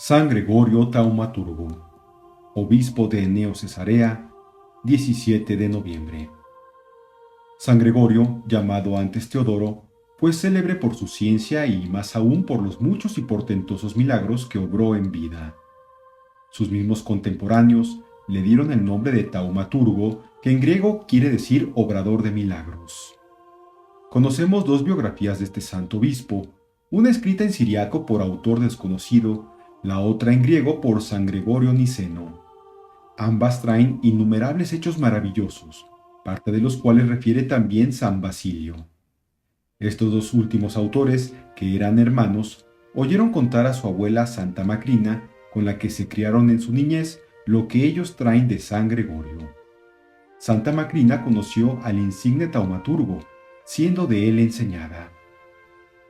San Gregorio Taumaturgo, obispo de Neo Cesarea, 17 de noviembre. San Gregorio, llamado antes Teodoro, fue célebre por su ciencia y más aún por los muchos y portentosos milagros que obró en vida. Sus mismos contemporáneos le dieron el nombre de Taumaturgo, que en griego quiere decir obrador de milagros. Conocemos dos biografías de este santo obispo, una escrita en siriaco por autor desconocido, la otra en griego por San Gregorio Niceno. Ambas traen innumerables hechos maravillosos, parte de los cuales refiere también San Basilio. Estos dos últimos autores, que eran hermanos, oyeron contar a su abuela Santa Macrina, con la que se criaron en su niñez, lo que ellos traen de San Gregorio. Santa Macrina conoció al insigne taumaturgo, siendo de él enseñada.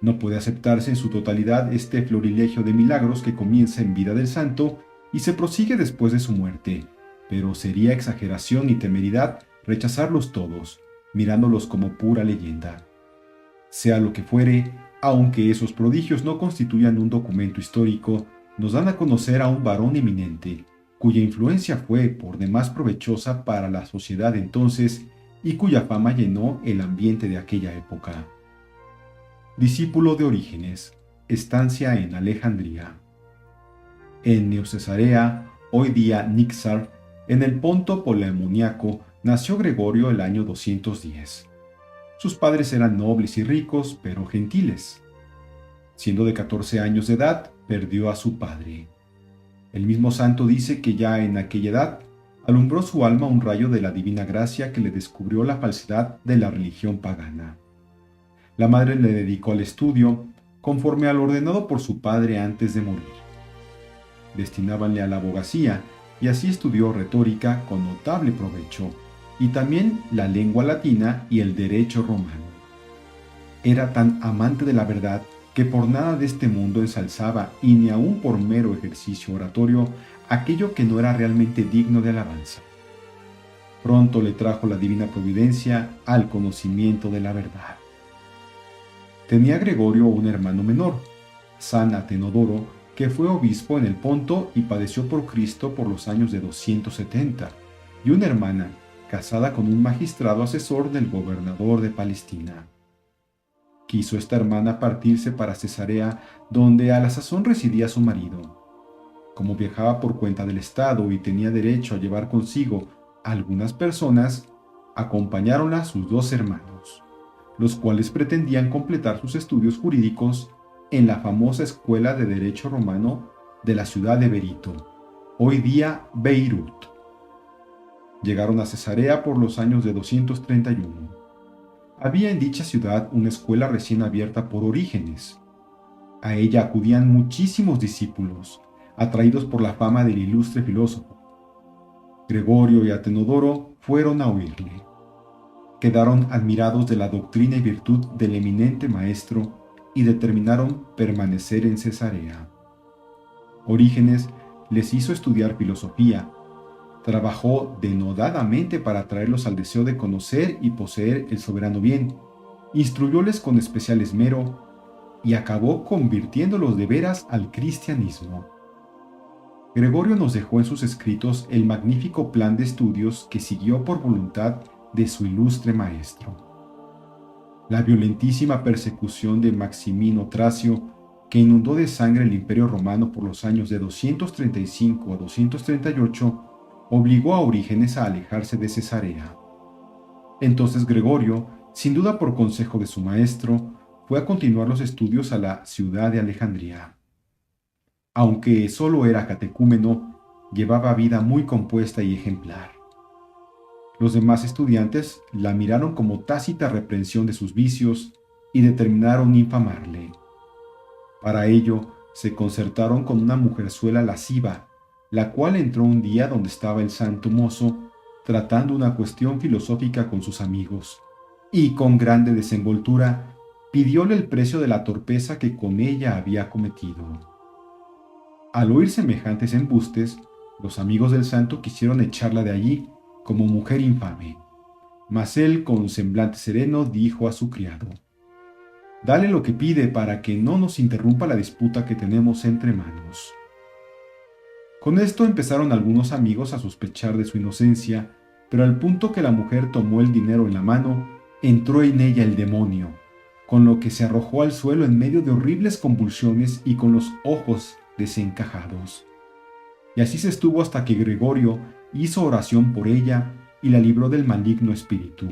No puede aceptarse en su totalidad este florilegio de milagros que comienza en vida del santo y se prosigue después de su muerte, pero sería exageración y temeridad rechazarlos todos, mirándolos como pura leyenda. Sea lo que fuere, aunque esos prodigios no constituyan un documento histórico, nos dan a conocer a un varón eminente, cuya influencia fue por demás provechosa para la sociedad entonces y cuya fama llenó el ambiente de aquella época. Discípulo de Orígenes, estancia en Alejandría. En Neocesarea, hoy día Nixar, en el Ponto Polemoniaco, nació Gregorio el año 210. Sus padres eran nobles y ricos, pero gentiles. Siendo de 14 años de edad, perdió a su padre. El mismo santo dice que ya en aquella edad alumbró su alma un rayo de la divina gracia que le descubrió la falsedad de la religión pagana. La madre le dedicó al estudio, conforme a lo ordenado por su padre antes de morir. Destinábanle a la abogacía, y así estudió retórica con notable provecho, y también la lengua latina y el derecho romano. Era tan amante de la verdad que por nada de este mundo ensalzaba, y ni aun por mero ejercicio oratorio, aquello que no era realmente digno de alabanza. Pronto le trajo la divina providencia al conocimiento de la verdad. Tenía Gregorio un hermano menor, San Atenodoro, que fue obispo en el Ponto y padeció por Cristo por los años de 270, y una hermana, casada con un magistrado asesor del gobernador de Palestina. Quiso esta hermana partirse para Cesarea, donde a la sazón residía su marido. Como viajaba por cuenta del Estado y tenía derecho a llevar consigo a algunas personas, acompañáronla sus dos hermanos, los cuales pretendían completar sus estudios jurídicos en la famosa Escuela de Derecho Romano de la ciudad de Berito, hoy día Beirut. Llegaron a Cesarea por los años de 231. Había en dicha ciudad una escuela recién abierta por Orígenes. A ella acudían muchísimos discípulos, atraídos por la fama del ilustre filósofo. Gregorio y Atenodoro fueron a oírle. Quedaron admirados de la doctrina y virtud del eminente maestro y determinaron permanecer en Cesarea. Orígenes les hizo estudiar filosofía. Trabajó denodadamente para atraerlos al deseo de conocer y poseer el soberano bien, instruyóles con especial esmero y acabó convirtiéndolos de veras al cristianismo. Gregorio nos dejó en sus escritos el magnífico plan de estudios que siguió por voluntad de su ilustre maestro. La violentísima persecución de Maximino Tracio, que inundó de sangre el Imperio Romano por los años de 235 a 238, obligó a Orígenes a alejarse de Cesarea. Entonces Gregorio, sin duda por consejo de su maestro, fue a continuar los estudios a la ciudad de Alejandría. Aunque solo era catecúmeno, llevaba vida muy compuesta y ejemplar. Los demás estudiantes la miraron como tácita reprensión de sus vicios y determinaron infamarle. Para ello, se concertaron con una mujerzuela lasciva, la cual entró un día donde estaba el santo mozo, tratando una cuestión filosófica con sus amigos, y con grande desenvoltura pidióle el precio de la torpeza que con ella había cometido. Al oír semejantes embustes, los amigos del santo quisieron echarla de allí como mujer infame, mas él con semblante sereno dijo a su criado: «Dale lo que pide para que no nos interrumpa la disputa que tenemos entre manos». Con esto empezaron algunos amigos a sospechar de su inocencia, pero al punto que la mujer tomó el dinero en la mano, entró en ella el demonio, con lo que se arrojó al suelo en medio de horribles convulsiones y con los ojos desencajados. Y así se estuvo hasta que Gregorio hizo oración por ella y la libró del maligno espíritu.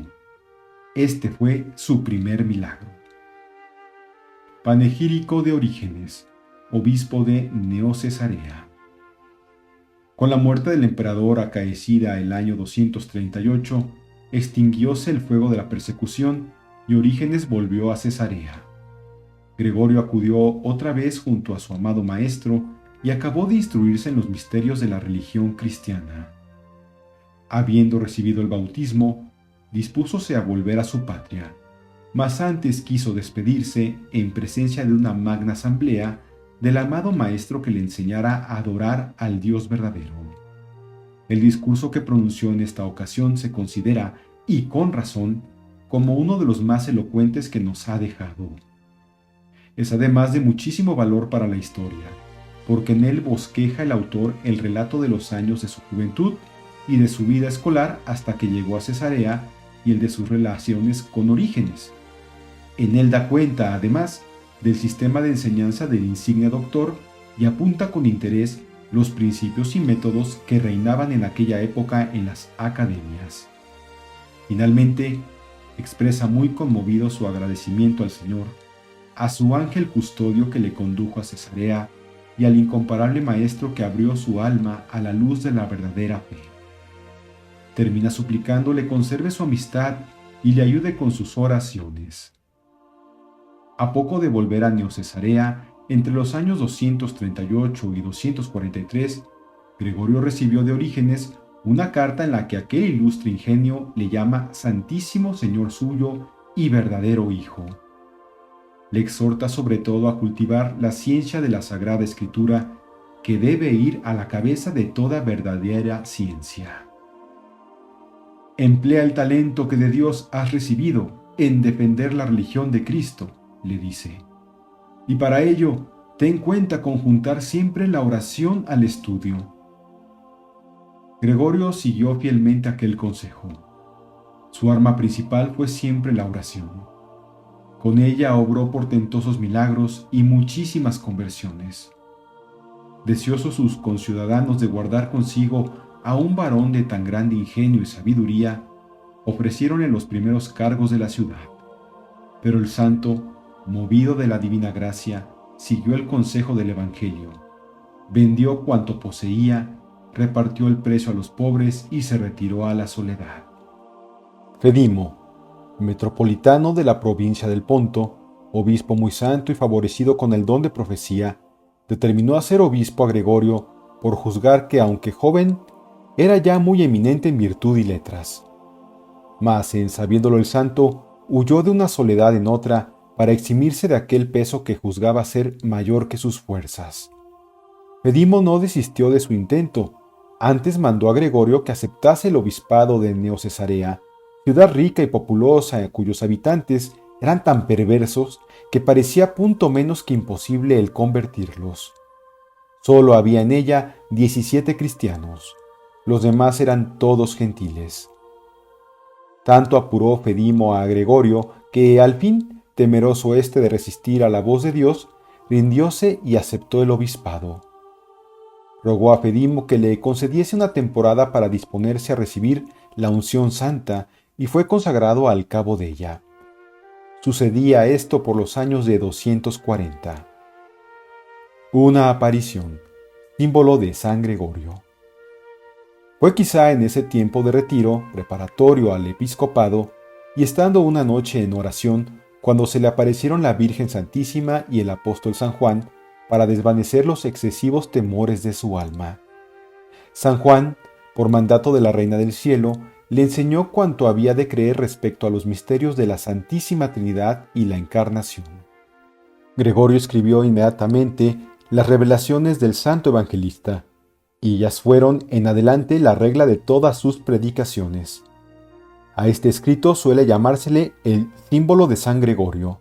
Este fue su primer milagro. Panegírico de Orígenes, obispo de Neocesarea. Con la muerte del emperador acaecida el año 238, extinguióse el fuego de la persecución y Orígenes volvió a Cesarea. Gregorio acudió otra vez junto a su amado maestro y acabó de instruirse en los misterios de la religión cristiana. Habiendo recibido el bautismo, dispúsose a volver a su patria, mas antes quiso despedirse en presencia de una magna asamblea del amado maestro que le enseñara a adorar al Dios verdadero. El discurso que pronunció en esta ocasión se considera, y con razón, como uno de los más elocuentes que nos ha dejado. Es además de muchísimo valor para la historia, porque en él bosqueja el autor el relato de los años de su juventud y de su vida escolar hasta que llegó a Cesarea y el de sus relaciones con Orígenes. En él da cuenta, además, del sistema de enseñanza del insigne doctor y apunta con interés los principios y métodos que reinaban en aquella época en las academias. Finalmente, expresa muy conmovido su agradecimiento al Señor, a su ángel custodio que le condujo a Cesarea y al incomparable maestro que abrió su alma a la luz de la verdadera fe. Termina suplicándole conserve su amistad y le ayude con sus oraciones. A poco de volver a Neocesarea, entre los años 238 y 243, Gregorio recibió de Orígenes una carta en la que aquel ilustre ingenio le llama Santísimo Señor suyo y verdadero Hijo. Le exhorta sobre todo a cultivar la ciencia de la Sagrada Escritura, que debe ir a la cabeza de toda verdadera ciencia. Emplea el talento que de Dios has recibido en defender la religión de Cristo, le dice. Y para ello, ten cuenta conjuntar siempre la oración al estudio. Gregorio siguió fielmente aquel consejo. Su arma principal fue siempre la oración. Con ella obró portentosos milagros y muchísimas conversiones. Deseosos sus conciudadanos de guardar consigo a un varón de tan grande ingenio y sabiduría, ofrecieronle los primeros cargos de la ciudad. Pero el santo, movido de la divina gracia, siguió el consejo del Evangelio, vendió cuanto poseía, repartió el precio a los pobres y se retiró a la soledad. Fedimo, metropolitano de la provincia del Ponto, obispo muy santo y favorecido con el don de profecía, determinó hacer obispo a Gregorio por juzgar que, aunque joven, era ya muy eminente en virtud y letras. Mas, en sabiéndolo el santo, huyó de una soledad en otra para eximirse de aquel peso que juzgaba ser mayor que sus fuerzas. Fedimo no desistió de su intento, antes mandó a Gregorio que aceptase el obispado de Neocesarea, ciudad rica y populosa cuyos habitantes eran tan perversos que parecía punto menos que imposible el convertirlos. Solo había en ella 17 cristianos, los demás eran todos gentiles. Tanto apuró Fedimo a Gregorio que al fin, temeroso éste de resistir a la voz de Dios, rindióse y aceptó el obispado. Rogó a Fedimo que le concediese una temporada para disponerse a recibir la unción santa y fue consagrado al cabo de ella. Sucedía esto por los años de 240. Una aparición, símbolo de San Gregorio. Fue quizá en ese tiempo de retiro, preparatorio al episcopado, y estando una noche en oración, cuando se le aparecieron la Virgen Santísima y el apóstol San Juan, para desvanecer los excesivos temores de su alma. San Juan, por mandato de la Reina del Cielo, le enseñó cuanto había de creer respecto a los misterios de la Santísima Trinidad y la Encarnación. Gregorio escribió inmediatamente las revelaciones del Santo Evangelista, y ellas fueron en adelante la regla de todas sus predicaciones. A este escrito suele llamársele el símbolo de San Gregorio.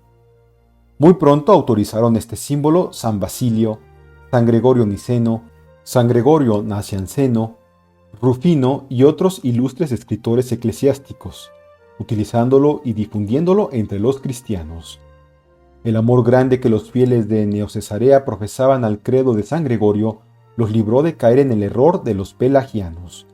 Muy pronto autorizaron este símbolo San Basilio, San Gregorio Niceno, San Gregorio Nacianceno, Rufino y otros ilustres escritores eclesiásticos, utilizándolo y difundiéndolo entre los cristianos. El amor grande que los fieles de Neocesarea profesaban al credo de San Gregorio los libró de caer en el error de los pelagianos.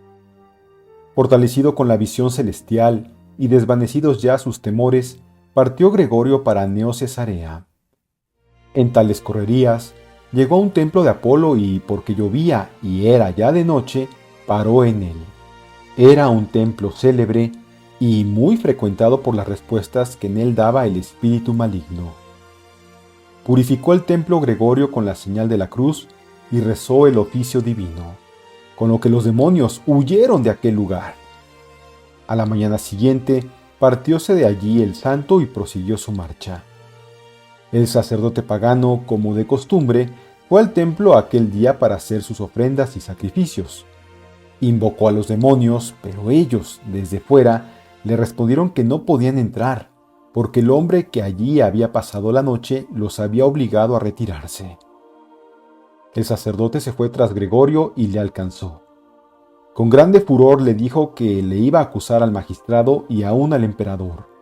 Fortalecido con la visión celestial y desvanecidos ya sus temores, partió Gregorio para Neocesarea. En tales correrías, llegó a un templo de Apolo y, porque llovía y era ya de noche, paró en él. Era un templo célebre y muy frecuentado por las respuestas que en él daba el espíritu maligno. Purificó el templo Gregorio con la señal de la cruz y rezó el oficio divino, con lo que los demonios huyeron de aquel lugar. A la mañana siguiente, partióse de allí el santo y prosiguió su marcha. El sacerdote pagano, como de costumbre, fue al templo aquel día para hacer sus ofrendas y sacrificios. Invocó a los demonios, pero ellos, desde fuera, le respondieron que no podían entrar, porque el hombre que allí había pasado la noche los había obligado a retirarse. El sacerdote se fue tras Gregorio y le alcanzó. Con grande furor le dijo que le iba a acusar al magistrado y aún al emperador.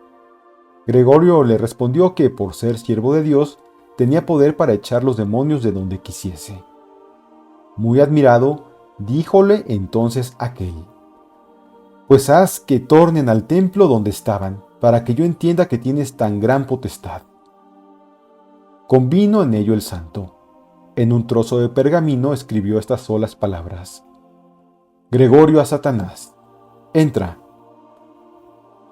Gregorio le respondió que, por ser siervo de Dios, tenía poder para echar los demonios de donde quisiese. Muy admirado, díjole entonces aquel: «Pues haz que tornen al templo donde estaban, para que yo entienda que tienes tan gran potestad». Convino en ello el santo. En un trozo de pergamino escribió estas solas palabras: «Gregorio a Satanás, entra».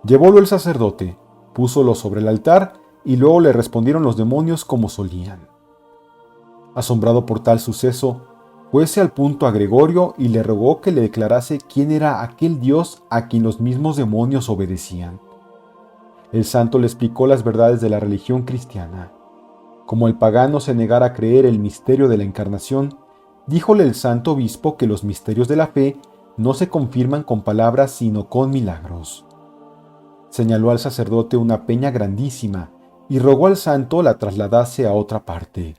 Llevólo el sacerdote, púsolo sobre el altar y luego le respondieron los demonios como solían. Asombrado por tal suceso, fuese al punto a Gregorio y le rogó que le declarase quién era aquel Dios a quien los mismos demonios obedecían. El santo le explicó las verdades de la religión cristiana. Como el pagano se negara a creer el misterio de la encarnación, díjole el santo obispo que los misterios de la fe no se confirman con palabras sino con milagros. Señaló al sacerdote una peña grandísima y rogó al santo la trasladase a otra parte.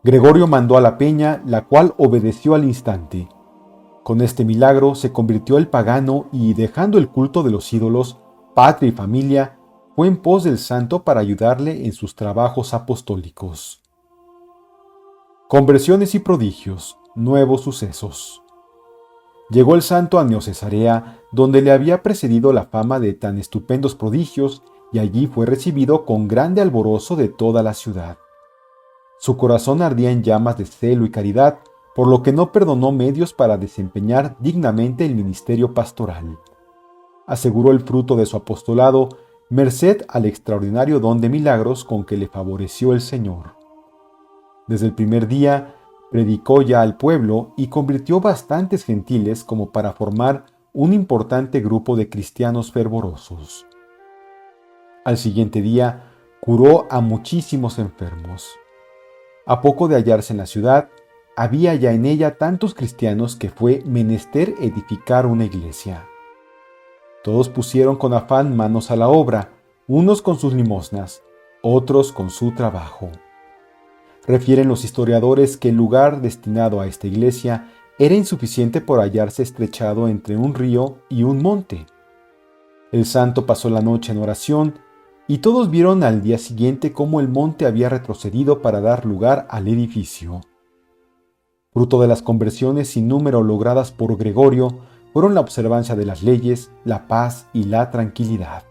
Gregorio mandó a la peña, la cual obedeció al instante. Con este milagro se convirtió el pagano y, dejando el culto de los ídolos, patria y familia, fue en pos del santo para ayudarle en sus trabajos apostólicos. Conversiones y prodigios, nuevos sucesos. Llegó el santo a Neocesarea, donde le había precedido la fama de tan estupendos prodigios, y allí fue recibido con grande alborozo de toda la ciudad. Su corazón ardía en llamas de celo y caridad, por lo que no perdonó medios para desempeñar dignamente el ministerio pastoral. Aseguró el fruto de su apostolado, merced al extraordinario don de milagros con que le favoreció el Señor. Desde el primer día, predicó ya al pueblo y convirtió bastantes gentiles como para formar un importante grupo de cristianos fervorosos. Al siguiente día, curó a muchísimos enfermos. A poco de hallarse en la ciudad, había ya en ella tantos cristianos que fue menester edificar una iglesia. Todos pusieron con afán manos a la obra, unos con sus limosnas, otros con su trabajo. Refieren los historiadores que el lugar destinado a esta iglesia era insuficiente por hallarse estrechado entre un río y un monte. El santo pasó la noche en oración y todos vieron al día siguiente cómo el monte había retrocedido para dar lugar al edificio. Fruto de las conversiones sin número logradas por Gregorio fueron la observancia de las leyes, la paz y la tranquilidad.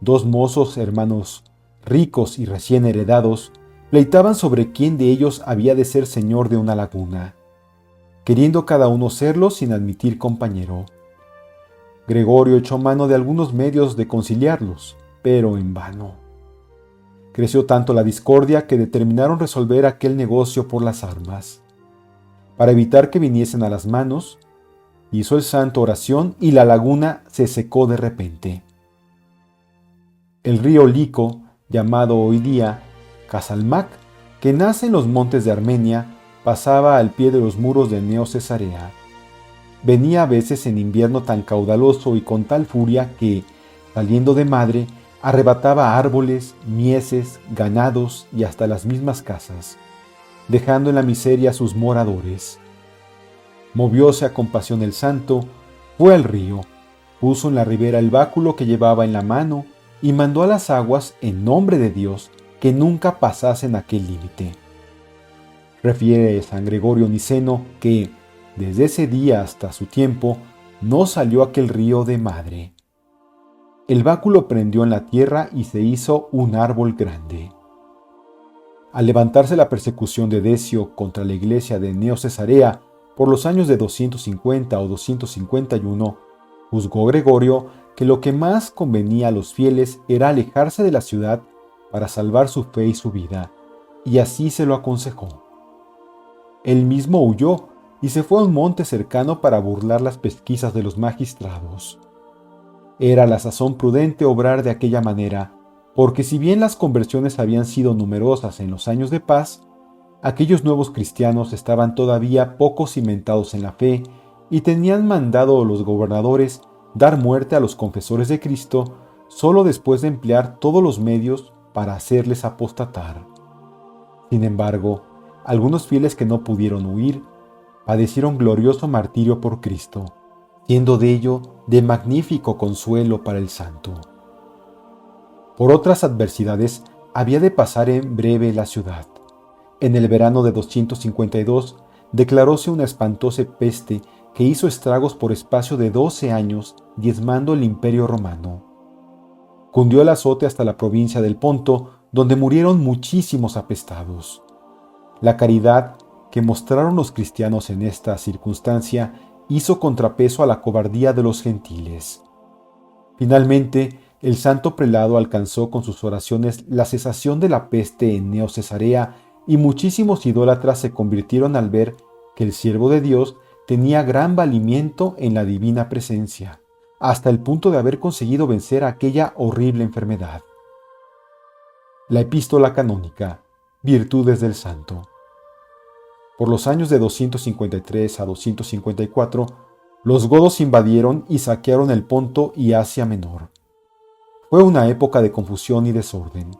Dos mozos hermanos, ricos y recién heredados, pleitaban sobre quién de ellos había de ser señor de una laguna, queriendo cada uno serlo sin admitir compañero. Gregorio echó mano de algunos medios de conciliarlos, pero en vano. Creció tanto la discordia que determinaron resolver aquel negocio por las armas. Para evitar que viniesen a las manos, hizo el santo oración y la laguna se secó de repente. El río Lico, llamado hoy día Casalmac, que nace en los montes de Armenia, pasaba al pie de los muros de Neocesarea. Venía a veces en invierno tan caudaloso y con tal furia que, saliendo de madre, arrebataba árboles, mieses, ganados y hasta las mismas casas. dejando en la miseria a sus moradores. Movióse a compasión el santo, fue al río, puso en la ribera el báculo que llevaba en la mano y mandó a las aguas, en nombre de Dios, que nunca pasasen aquel límite. Refiere San Gregorio Niceno que, desde ese día hasta su tiempo, no salió aquel río de madre. El báculo prendió en la tierra y se hizo un árbol grande. Al levantarse la persecución de Decio contra la iglesia de Neo Cesarea por los años de 250 o 251, juzgó Gregorio que lo que más convenía a los fieles era alejarse de la ciudad para salvar su fe y su vida, y así se lo aconsejó. Él mismo huyó y se fue a un monte cercano para burlar las pesquisas de los magistrados. Era a la sazón prudente obrar de aquella manera, porque si bien las conversiones habían sido numerosas en los años de paz, aquellos nuevos cristianos estaban todavía poco cimentados en la fe y tenían mandado los gobernadores dar muerte a los confesores de Cristo solo después de emplear todos los medios para hacerles apostatar. Sin embargo, algunos fieles que no pudieron huir padecieron glorioso martirio por Cristo, siendo de ello de magnífico consuelo para el santo. Por otras adversidades había de pasar en breve la ciudad. En el verano de 252 declaróse una espantosa peste que hizo estragos por espacio de 12 años, diezmando el imperio romano. Cundió el azote hasta la provincia del Ponto, donde murieron muchísimos apestados. La caridad que mostraron los cristianos en esta circunstancia hizo contrapeso a la cobardía de los gentiles. Finalmente, el santo prelado alcanzó con sus oraciones la cesación de la peste en Neo Cesarea y muchísimos idólatras se convirtieron al ver que el siervo de Dios tenía gran valimiento en la divina presencia, hasta el punto de haber conseguido vencer aquella horrible enfermedad. La epístola canónica, Virtudes del Santo. Por los años de 253 a 254, los godos invadieron y saquearon el Ponto y Asia Menor. Fue una época de confusión y desorden.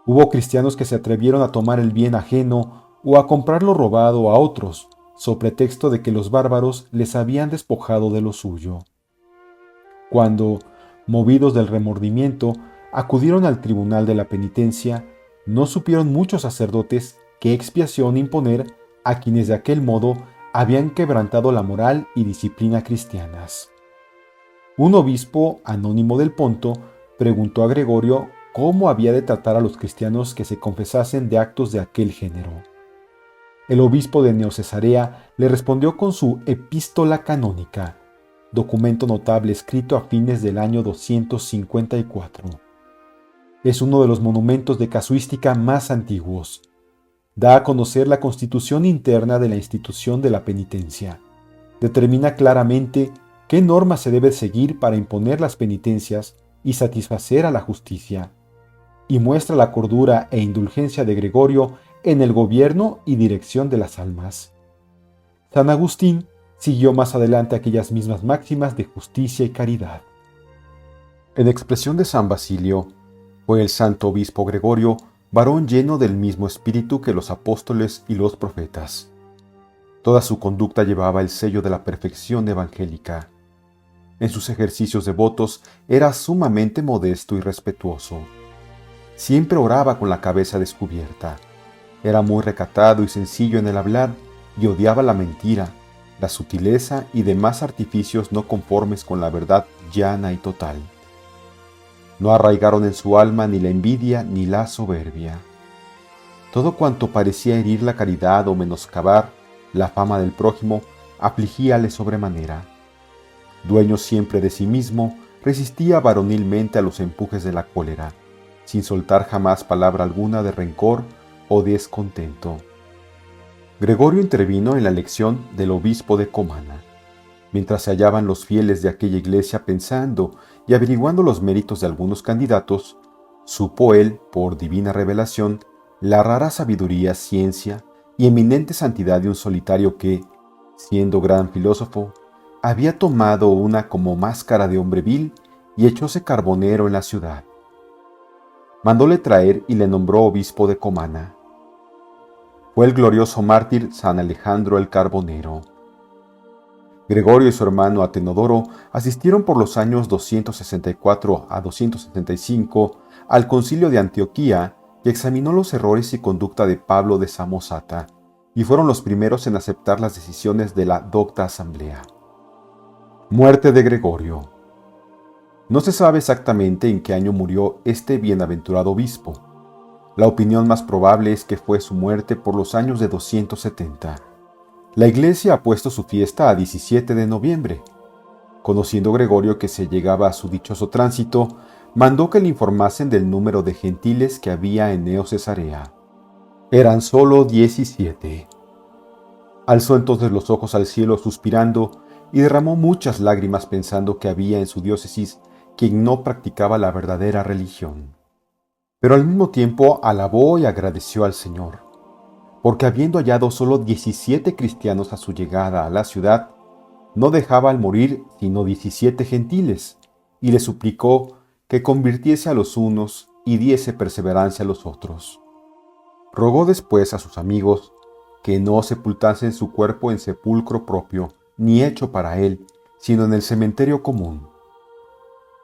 Hubo cristianos que se atrevieron a tomar el bien ajeno o a comprar lo robado a otros, so pretexto de que los bárbaros les habían despojado de lo suyo. Cuando, movidos del remordimiento, acudieron al tribunal de la penitencia, no supieron muchos sacerdotes qué expiación imponer a quienes de aquel modo habían quebrantado la moral y disciplina cristianas. Un obispo anónimo del Ponto preguntó a Gregorio cómo había de tratar a los cristianos que se confesasen de actos de aquel género. El obispo de Neo Cesarea le respondió con su Epístola Canónica, documento notable escrito a fines del año 254. Es uno de los monumentos de casuística más antiguos. Da a conocer la constitución interna de la institución de la penitencia. Determina claramente qué normas se debe seguir para imponer las penitencias y satisfacer a la justicia, y muestra la cordura e indulgencia de Gregorio en el gobierno y dirección de las almas. San Agustín siguió más adelante aquellas mismas máximas de justicia y caridad. En expresión de San Basilio, fue el santo obispo Gregorio varón lleno del mismo espíritu que los apóstoles y los profetas. Toda su conducta llevaba el sello de la perfección evangélica. En sus ejercicios devotos era sumamente modesto y respetuoso. Siempre oraba con la cabeza descubierta. Era muy recatado y sencillo en el hablar y odiaba la mentira, la sutileza y demás artificios no conformes con la verdad llana y total. No arraigaron en su alma ni la envidia ni la soberbia. Todo cuanto parecía herir la caridad o menoscabar la fama del prójimo afligíale sobremanera. Dueño siempre de sí mismo, resistía varonilmente a los empujes de la cólera, sin soltar jamás palabra alguna de rencor o descontento. Gregorio intervino en la elección del obispo de Comana. Mientras se hallaban los fieles de aquella iglesia pensando y averiguando los méritos de algunos candidatos, supo él, por divina revelación, la rara sabiduría, ciencia y eminente santidad de un solitario que, siendo gran filósofo, había tomado una como máscara de hombre vil y echóse carbonero en la ciudad. Mandóle traer y le nombró obispo de Comana. fue el glorioso mártir San Alejandro el Carbonero. Gregorio y su hermano Atenodoro asistieron por los años 264 a 275 al Concilio de Antioquía, que examinó los errores y conducta de Pablo de Samosata, y fueron los primeros en aceptar las decisiones de la docta asamblea. Muerte de Gregorio. No se sabe exactamente en qué año murió este bienaventurado obispo. La opinión más probable es que fue su muerte por los años de 270. La Iglesia ha puesto su fiesta a 17 de noviembre. Conociendo Gregorio que se llegaba a su dichoso tránsito, mandó que le informasen del número de gentiles que había en Neo Cesarea. Eran solo 17. Alzó entonces los ojos al cielo suspirando y derramó muchas lágrimas pensando que había en su diócesis quien no practicaba la verdadera religión. Pero al mismo tiempo alabó y agradeció al Señor, porque habiendo hallado solo 17 cristianos a su llegada a la ciudad, no dejaba al morir sino 17 gentiles, y le suplicó que convirtiese a los unos y diese perseverancia a los otros. Rogó después a sus amigos que no sepultasen su cuerpo en sepulcro propio, ni hecho para él, sino en el cementerio común.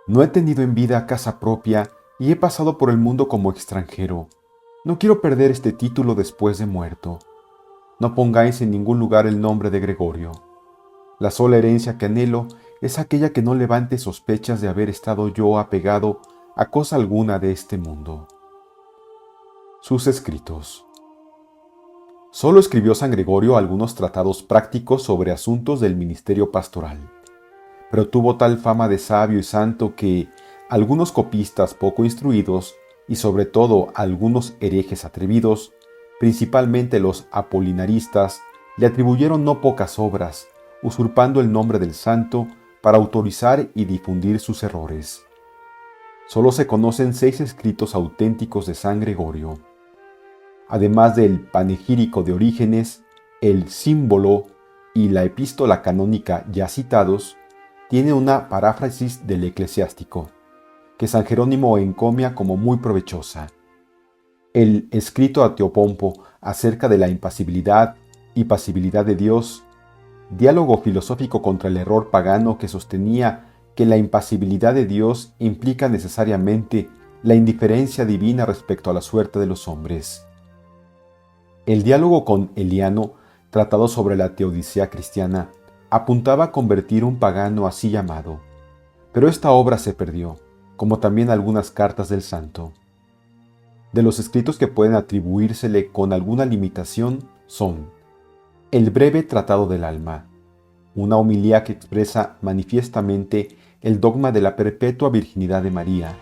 No he tenido en vida casa propia y he pasado por el mundo como extranjero. No quiero perder este título después de muerto. No pongáis en ningún lugar el nombre de Gregorio. La sola herencia que anhelo es aquella que no levante sospechas de haber estado yo apegado a cosa alguna de este mundo. Sus escritos. Solo escribió San Gregorio algunos tratados prácticos sobre asuntos del ministerio pastoral, pero tuvo tal fama de sabio y santo que algunos copistas poco instruidos y sobre todo algunos herejes atrevidos, principalmente los apolinaristas, le atribuyeron no pocas obras, usurpando el nombre del santo para autorizar y difundir sus errores. Solo se conocen 6 escritos auténticos de San Gregorio. Además del panegírico de Orígenes, el símbolo y la epístola canónica ya citados, tiene una paráfrasis del eclesiástico, que San Jerónimo encomia como muy provechosa. El escrito a Teopompo acerca de la impasibilidad y pasibilidad de Dios, diálogo filosófico contra el error pagano que sostenía que la impasibilidad de Dios implica necesariamente la indiferencia divina respecto a la suerte de los hombres. El diálogo con Eliano, tratado sobre la teodicea cristiana, apuntaba a convertir un pagano así llamado, pero esta obra se perdió, como también algunas cartas del santo. De los escritos que pueden atribuírsele con alguna limitación son el breve Tratado del Alma, una homilía que expresa manifiestamente el dogma de la perpetua virginidad de María,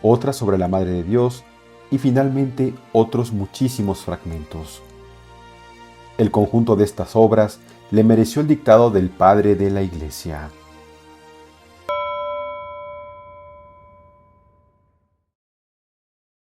otra sobre la Madre de Dios y finalmente otros muchísimos fragmentos. El conjunto de estas obras le mereció el dictado del Padre de la Iglesia.